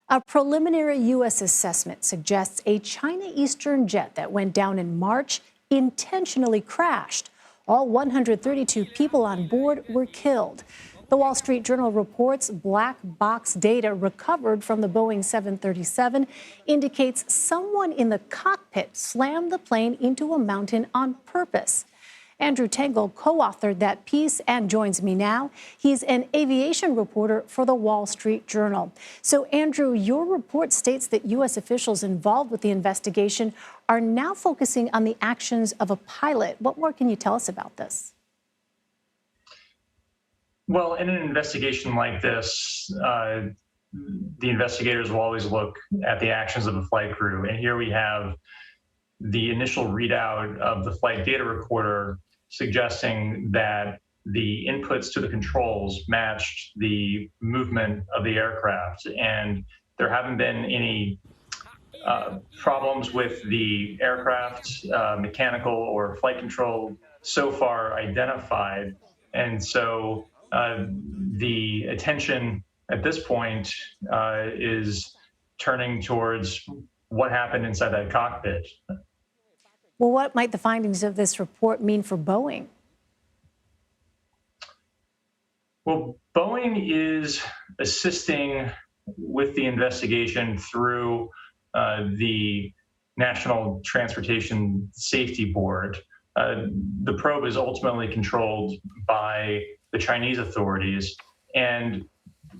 A preliminary U.S. assessment suggests a China Eastern jet that went down in March intentionally crashed. All 132 people on board were killed. The Wall Street Journal reports black box data recovered from the Boeing 737 indicates someone in the cockpit slammed the plane into a mountain on purpose. Andrew Tangel co-authored that piece and joins me now. He's an aviation reporter for the Wall Street Journal. So, Andrew, your report states that U.S. officials involved with the investigation are now focusing on the actions of a pilot. What more can you tell us about this? Well, in an investigation like this, the investigators will always look at the actions of a flight crew. And here we have the initial readout of the flight data recorder suggesting that the inputs to the controls matched the movement of the aircraft. And there haven't been any problems with the aircraft, mechanical or flight control, so far identified. And so the attention at this point is turning towards what happened inside that cockpit. Well, what might the findings of this report mean for Boeing? Well, Boeing is assisting with the investigation through the National Transportation Safety Board. The probe is ultimately controlled by the Chinese authorities. And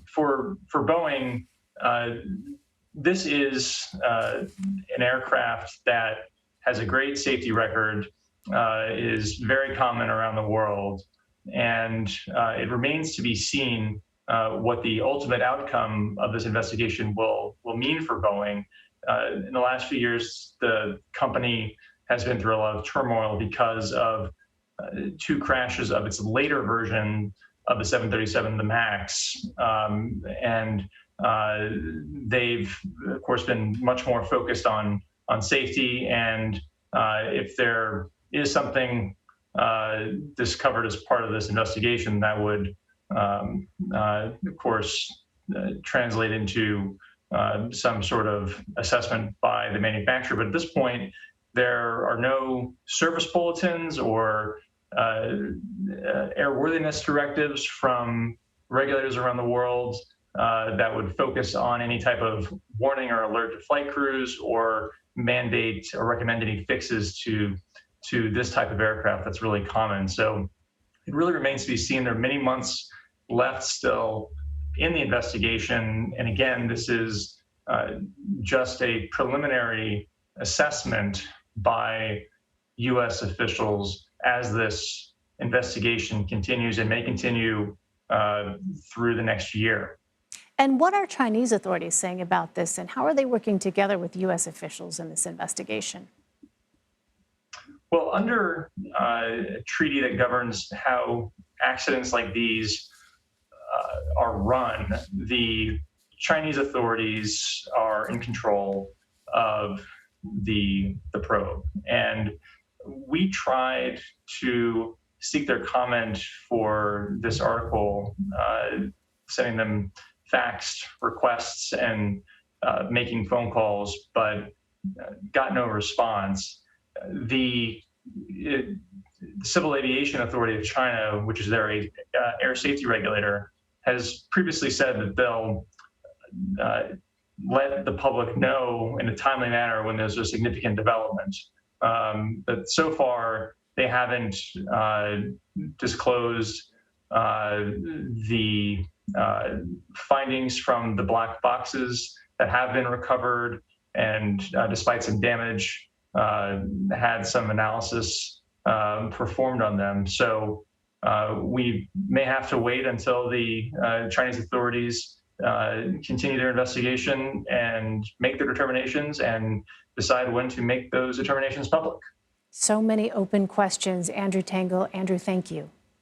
for Boeing, this is an aircraft that has a great safety record, is very common around the world, and it remains to be seen what the ultimate outcome of this investigation will mean for Boeing. In the last few years, the company has been through a lot of turmoil because of two crashes of its later version of the 737, the MAX, and they've, of course, been much more focused on safety, and if there is something discovered as part of this investigation, that would, of course, translate into some sort of assessment by the manufacturer. But at this point, there are no service bulletins or airworthiness directives from regulators around the world that would focus on any type of warning or alert to flight crews or mandate or recommend any fixes to this type of aircraft that's really common. So it really remains to be seen. There are many months left still in the investigation. And again, this is just a preliminary assessment by U.S. officials as this investigation continues and may continue through the next year. And what are Chinese authorities saying about this, and how are they working together with U.S. officials in this investigation? Well, under a treaty that governs how accidents like these are run, the Chinese authorities are in control of the probe. And we tried to seek their comment for this article, sending them faxed requests and making phone calls, but got no response. The Civil Aviation Authority of China, which is their air safety regulator, has previously said that they'll let the public know in a timely manner when there's a significant development. But so far, they haven't disclosed the findings from the black boxes that have been recovered, and despite some damage, had some analysis performed on them. So we may have to wait until the Chinese authorities continue their investigation and make their determinations and decide when to make those determinations public. So many open questions. Andrew Tangel. Andrew, thank you.